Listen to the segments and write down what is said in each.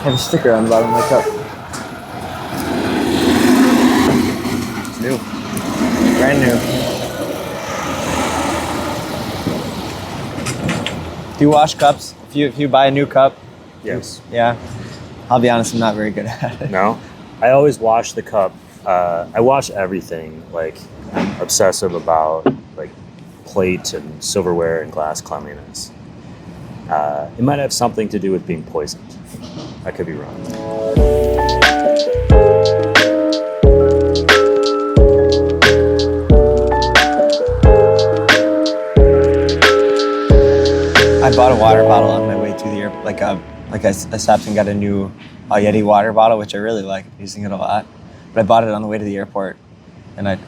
have a sticker on the bottom of my cup. It's new. Brand new. Do you wash cups? If you buy a new cup? Yes. Yeah. I'll be honest, I'm not very good at it. No? I always wash the cup. I wash everything. Like, I'm obsessive about like plate and silverware and glass cleanliness. It might have something to do with being poisoned. I could be wrong. I bought a water bottle on my way to the airport. I stopped and got a new Yeti water bottle, which I really like. I'm using it a lot. But I bought it on the way to the airport, and I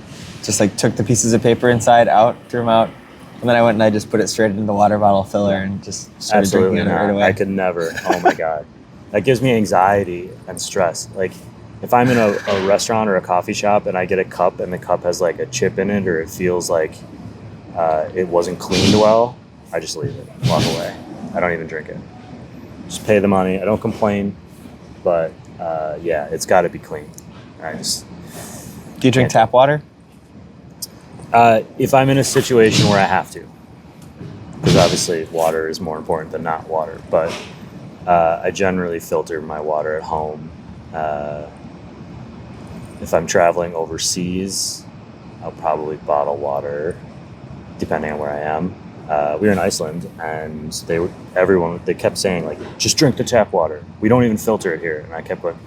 just took the pieces of paper inside out, threw them out, and then I went and I just put it straight into the water bottle filler and just started Absolutely drinking it not. right away. I could never. Oh my God. That gives me anxiety and stress. Like, if I'm in a restaurant or a coffee shop and I get a cup and the cup has like a chip in it, or it feels like it wasn't cleaned well, I just leave it, walk away. I don't even drink it. Just pay the money. I don't complain, but yeah, it's got to be clean. Do you drink tap water? If I'm in a situation where I have to, because obviously water is more important than not water, but I generally filter my water at home. If I'm traveling overseas, I'll probably bottle water, depending on where I am. We were in Iceland, and they kept saying, like, just drink the tap water. We don't even filter it here. And I kept going,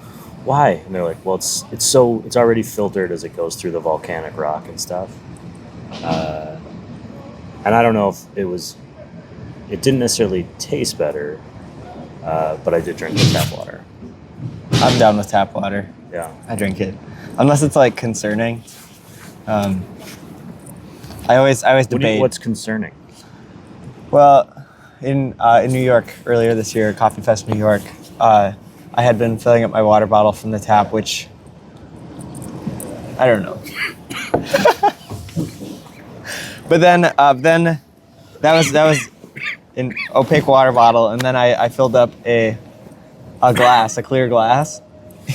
why? And they're like, well, it's already filtered as it goes through the volcanic rock and stuff. And I don't know if it didn't necessarily taste better, but I did drink the tap water. I'm down with tap water. Yeah. I drink it. Unless it's concerning. I always debate. What's concerning? Well, in New York earlier this year, Coffee Fest New York, I had been filling up my water bottle from the tap, which I don't know. But then that was an opaque water bottle, and then I filled up a clear glass,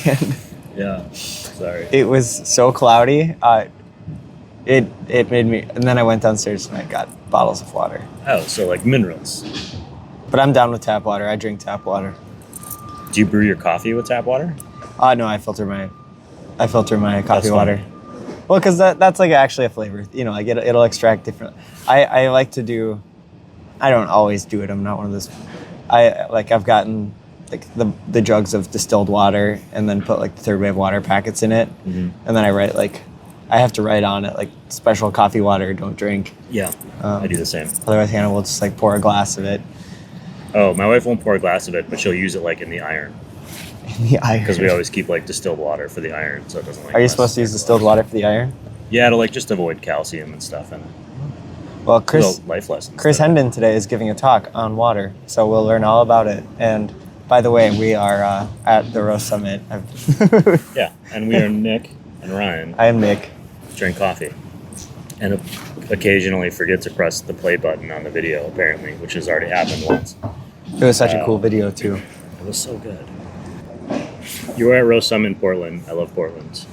and Yeah. Sorry. it was so cloudy. It made me, and then I went downstairs and I got bottles of water. Oh, so like minerals. But I'm down with tap water. I drink tap water. Do you brew your coffee with tap water? No, I filter my coffee That's water. funny. Well, because that's actually a flavor. It'll extract different. I like to do. I don't always do it. I'm not one of those. I've gotten the jugs of distilled water and then put the third wave water packets in it, and then I write I have to write on it special coffee water, don't drink. Yeah, I do the same. Otherwise, Hannah will just pour a glass of it. Oh, my wife won't pour a glass of it, but she'll use it in the iron. In the iron. Because we always keep distilled water for the iron, so it doesn't Are you supposed to use distilled water for the iron? Yeah, to just avoid calcium and stuff in it. Well, Chris life lessons. Chris Hendon today is giving a talk on water, so we'll learn all about it. And by the way, we are at the Roast Summit. Yeah, and we are Nick and Ryan. I am Nick. Drink coffee. And occasionally forget to press the play button on the video, apparently, which has already happened once. It was such a cool video, too. It was so good. You were at Roast Summit in Portland. I love Portland.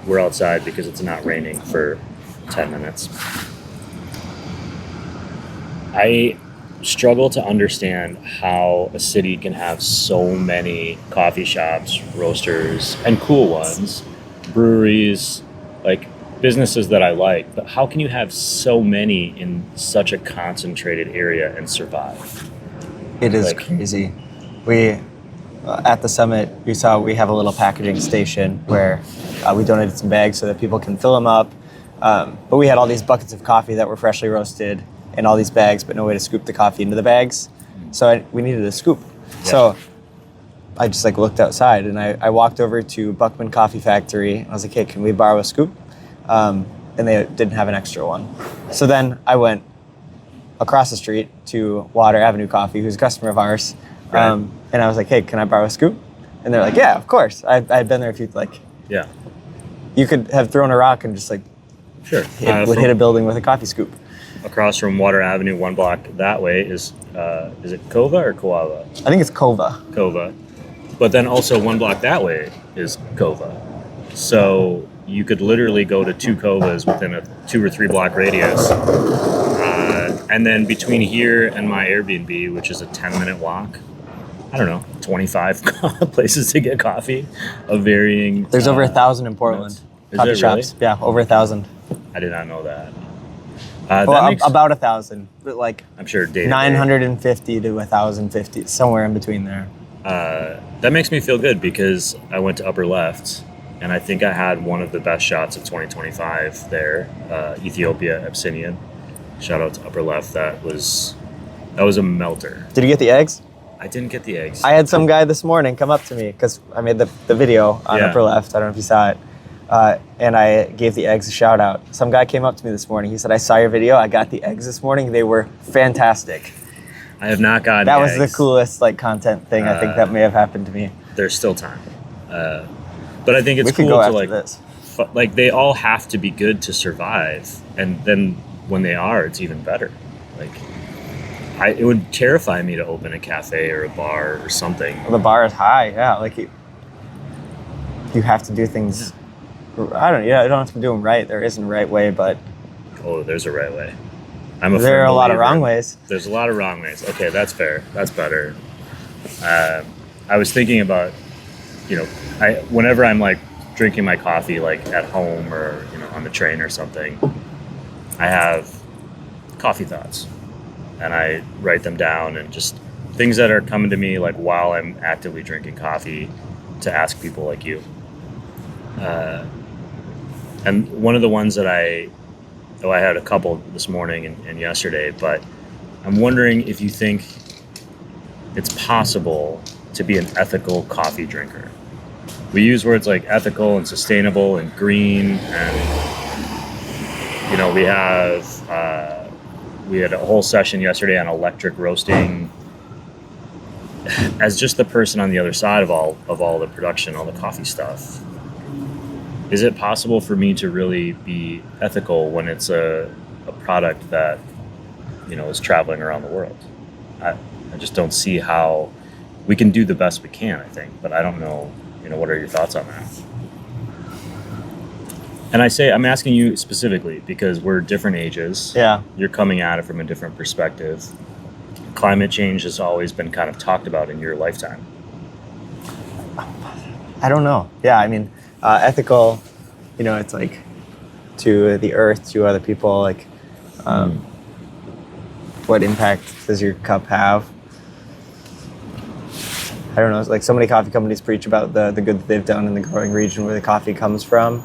We're outside because it's not raining for 10 minutes. I struggle to understand how a city can have so many coffee shops, roasters, and cool ones, breweries, businesses that I like, but how can you have so many in such a concentrated area and survive? It is crazy. We, at the summit, you saw we have a little packaging station where we donated some bags so that people can fill them up. But we had all these buckets of coffee that were freshly roasted in all these bags, but no way to scoop the coffee into the bags. So we needed a scoop. Yeah. So I just looked outside and I walked over to Buckman Coffee Factory. I was like, hey, can we borrow a scoop? And they didn't have an extra one. So then I went across the street to Water Avenue Coffee, who's a customer of ours. Right. And I was like, hey, can I borrow a scoop? And they're like, yeah, of course. I'd been there a few, Yeah. You could have thrown a rock and just Sure. hit a building with a coffee scoop. Across from Water Avenue, one block that way is it Kova or Coava? I think it's Kova. Kova. But then also one block that way is Kova. So you could literally go to 2 Kovas within a 2 or 3 block radius. And then between here and my Airbnb, which is a 10-minute walk, I don't know, 25 places to get coffee of varying. There's over 1,000 in Portland. Coffee shops. Really? Yeah, over 1,000. I did not know that. Well, about 1,000, but like I'm sure 950 to 1,050, somewhere in between there. That makes me feel good because I went to Upper Left, and I think I had one of the best shots of 2025 there, Ethiopia Abyssinian. Shout out to Upper Left. That was a melter. Did you get the eggs? I didn't get the eggs. I had some guy this morning come up to me because I made the video on Upper Left. I don't know if you saw it. And I gave the eggs a shout out. Some guy came up to me this morning. He said, I saw your video. I got the eggs this morning. They were fantastic. I have not gotten That was eggs. the coolest like content thing I think that may have happened to me. There's still time. But I think it's We could cool go to after like, this. like they all have to be good to survive. And then when they are, it's even better. Like it would terrify me to open a cafe or a bar or something. Well, the bar is high. Yeah. Like you have to do things. I don't have to do them right. There isn't a right way, but Oh, there's a right way. there are a lot of wrong ways. There's a lot of wrong ways. Okay, that's fair. That's better. I was thinking about, whenever I'm like drinking my coffee like at home or on the train or something, I have coffee thoughts, and I write them down and just things that are coming to me like while I'm actively drinking coffee to ask people like you. And one of the ones that I had a couple this morning and yesterday, but I'm wondering if you think it's possible to be an ethical coffee drinker. We use words like ethical and sustainable and green, and we had a whole session yesterday on electric roasting. As just the person on the other side of all the production, all the coffee stuff, is it possible for me to really be ethical when it's a product that is traveling around the world? I just don't see how we can do the best we can, I think, but I don't know, what are your thoughts on that? And I'm asking you specifically because we're different ages. Yeah. You're coming at it from a different perspective. Climate change has always been kind of talked about in your lifetime. I don't know. Yeah, I mean, ethical, it's like to the earth, to other people, like what impact does your cup have? I don't know. It's like so many coffee companies preach about the good that they've done in the growing region where the coffee comes from,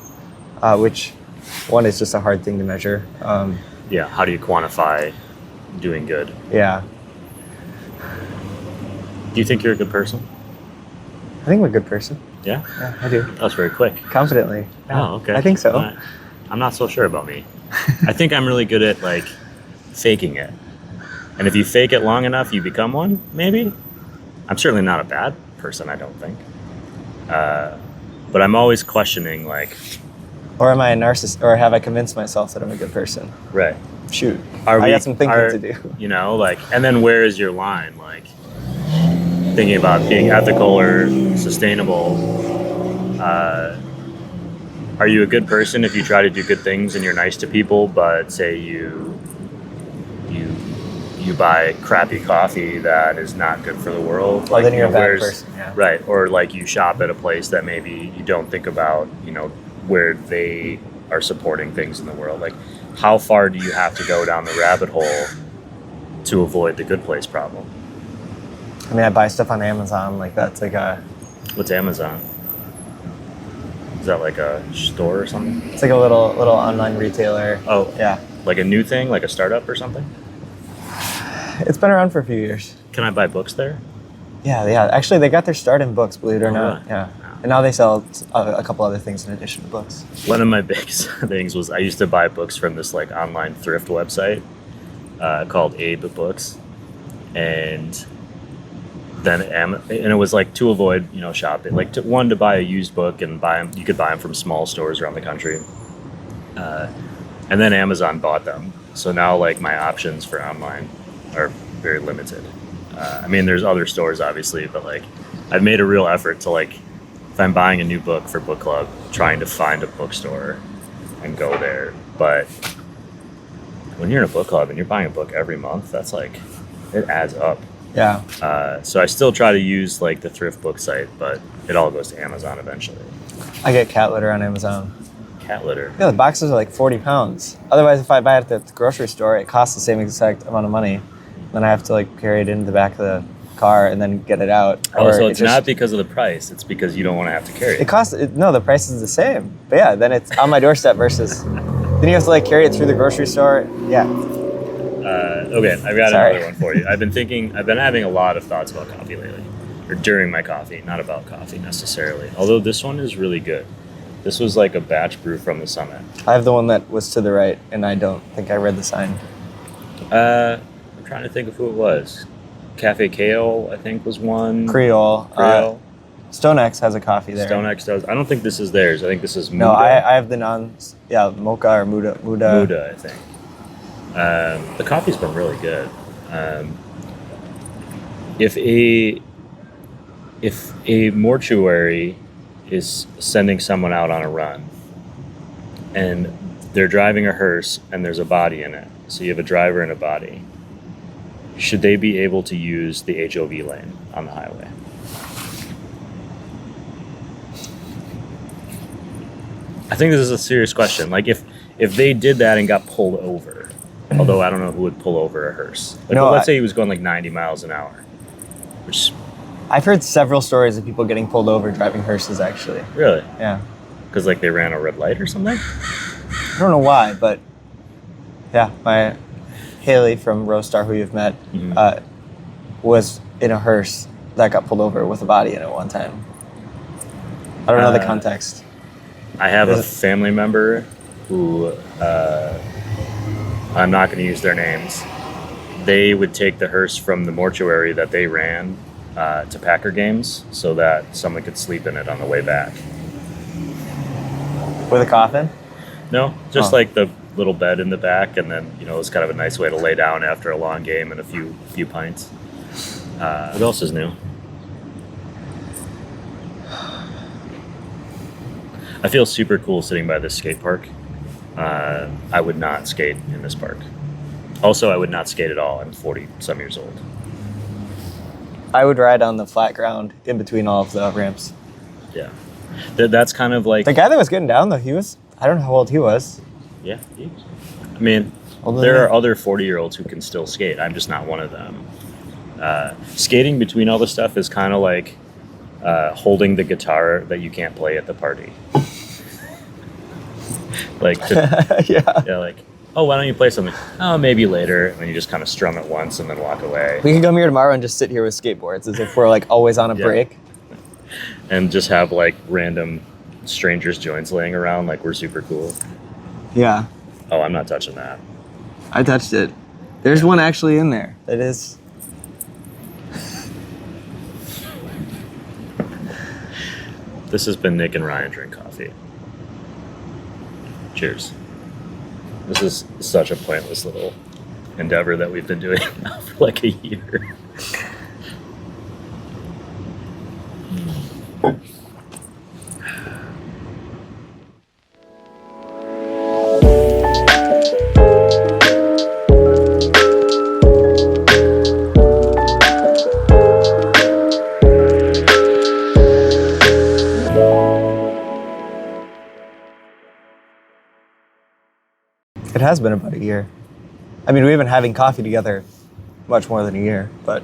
which one is just a hard thing to measure. Yeah, how do you quantify doing good? Yeah. Do you think you're a good person? I think I'm a good person. Yeah? Yeah, I do. That was very quick. Confidently. Yeah. Oh, okay. I think so. I'm not so sure about me. I think I'm really good at like faking it. And if you fake it long enough, you become one, maybe? I'm certainly not a bad person, I don't think. But I'm always questioning like... Or am I a narcissist? Or have I convinced myself that I'm a good person? Right. Shoot. I got some thinking to do. And then where is your line? Like, thinking about being ethical or sustainable. Are you a good person if you try to do good things and you're nice to people, but say you buy crappy coffee that is not good for the world? Well, then you're a bad person. Yeah. Right. Or like you shop at a place that maybe you don't think about, where they are supporting things in the world. Like, how far do you have to go down the rabbit hole to avoid the good place problem? I mean, I buy stuff on Amazon. Like, that's like a... What's Amazon? Is that like a store or something? It's like a little online retailer. Oh. Yeah. Like a new thing? Like a startup or something? It's been around for a few years. Can I buy books there? Yeah. Actually, they got their start in books, believe it or not. Really? Yeah. And now they sell a couple other things in addition to books. One of my biggest things was I used to buy books from this like online thrift website called Abe Books, and then and it was like to avoid shopping, like to buy a used book and buy them. You could buy them from small stores around the country, and then Amazon bought them. So now like my options for online are very limited. I mean, there's other stores obviously, but like I've made a real effort to like, if I'm buying a new book for book club, trying to find a bookstore and go there. But when you're in a book club and you're buying a book every month, that's like, it adds up. Yeah. So I still try to use like the thrift book site, but it all goes to Amazon eventually. I get cat litter on Amazon. Cat litter. Yeah, the boxes are like 40 pounds. Otherwise, if I buy it at the grocery store, it costs the same exact amount of money. Then I have to like carry it into the back of the car and then get it out. Oh, so it's not because of the price. It's because you don't want to have to carry it. No, the price is the same. But yeah, then it's on my doorstep versus, then you have to like carry it through the grocery store. Yeah. Okay, I've got another one for you. I've been having a lot of thoughts about coffee lately, or during my coffee, not about coffee necessarily. Although this one is really good. This was like a batch brew from the Summit. I have the one that was to the right, and I don't think I read the sign. I'm trying to think of who it was. Cafe Kale, I think, was one. Creole. StoneX has a coffee there. StoneX does. I don't think this is theirs. I think this is Muda. No, I have the mocha or Muda. Muda, I think. The coffee's been really good. If a mortuary is sending someone out on a run and they're driving a hearse and there's a body in it, so you have a driver and a body, should they be able to use the HOV lane on the highway? I think this is a serious question. Like if they did that and got pulled over, although I don't know who would pull over a hearse. Like, No, let's say he was going like 90 miles an hour, which I've heard several stories of people getting pulled over driving hearses, actually. really, Yeah. because like they ran a red light or something. I don't know why, but yeah, my Haley from Rostar, who you've met, was in a hearse that got pulled over with a body in it one time. I don't know the context. I have a family member who, I'm not going to use their names. They would take the hearse from the mortuary that they ran to Packer games so that someone could sleep in it on the way back. With a coffin? No, just like the little bed in the back, and then it was kind of a nice way to lay down after a long game and a few pints. What else is new? I feel super cool sitting by this skate park. I would not skate in this park. Also, I would not skate at all. I'm 40-some years old. I would ride on the flat ground in between all of the ramps. Yeah. That's kind of like... The guy that was getting down, though, I don't know how old he was. Yeah. I mean, there are other 40-year-olds who can still skate. I'm just not one of them. Skating between all the stuff is kind of like holding the guitar that you can't play at the party. Like, yeah, like, oh, why don't you play something? Oh, maybe later. And then you just kind of strum it once and then walk away. We can come here tomorrow and just sit here with skateboards as if we're like always on a break. And just have like random strangers' joints laying around like we're super cool. Yeah. Oh, I'm not touching that. I touched it. There's one actually in there. That is... This has been Nick and Ryan Drink Coffee. Cheers. This is such a pointless little endeavor that we've been doing now for like a year. It has been about a year. I mean, we've been having coffee together much more than a year, but...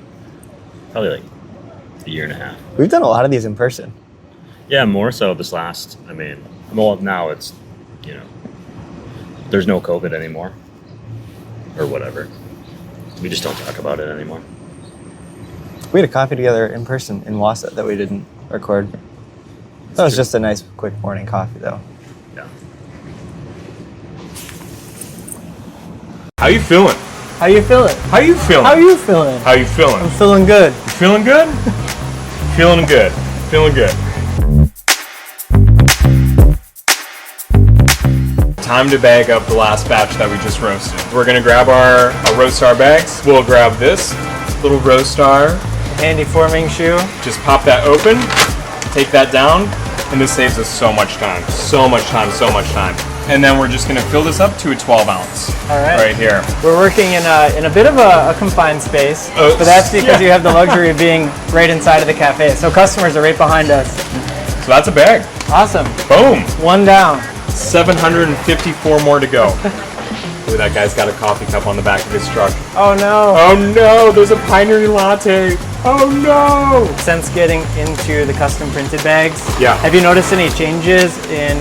Probably like a year and a half. We've done a lot of these in person. Yeah, more so this last, well, now it's, there's no COVID anymore. Or whatever. We just don't talk about it anymore. We had a coffee together in person in Wausau that we didn't record. That was just a nice, quick morning coffee, though. Yeah. How you feeling? How you feeling? How you feeling? How you feeling? How you feeling? I'm feeling good. You feeling good? Feeling good. Feeling good. Time to bag up the last batch that we just roasted. We're gonna grab our Roastar bags. We'll grab this little Roastar handy forming shoe. Just pop that open, take that down, and this saves us so much time. So much time, so much time. And then we're just gonna fill this up to a 12 ounce. All right. Right here. We're working in a bit of a confined space, but that's because you have the luxury of being right inside of the cafe. So customers are right behind us. So that's a bag. Awesome. Boom. One down. 754 more to go. Ooh, that guy's got a coffee cup on the back of his truck. Oh no. Oh no, there's a pioneer latte. Oh no. Since getting into the custom printed bags, Yeah. have you noticed any changes in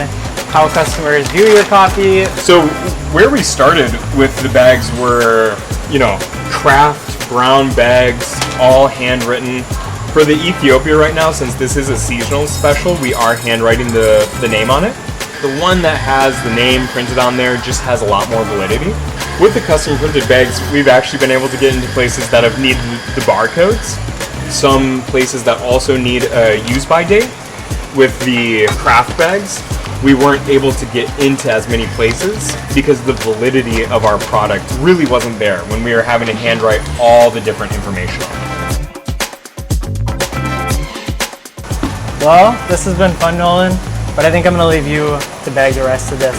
how customers view your coffee? So where we started with the bags were, you know, craft brown bags, all handwritten. For the Ethiopia right now, since this is a seasonal special, we are handwriting the name on it. The one that has the name printed on there just has a lot more validity. With the custom printed bags, we've actually been able to get into places that have needed the barcodes. Some places that also need a use by date. With the craft bags, we weren't able to get into as many places because the validity of our product really wasn't there when we were having to handwrite all the different information on it. Well, this has been fun, Nolan, but I think I'm gonna leave you to bag the rest of this.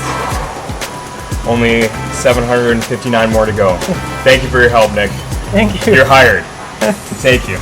Only 759 more to go. Thank you for your help, Nick. Thank you. You're hired. Thank you.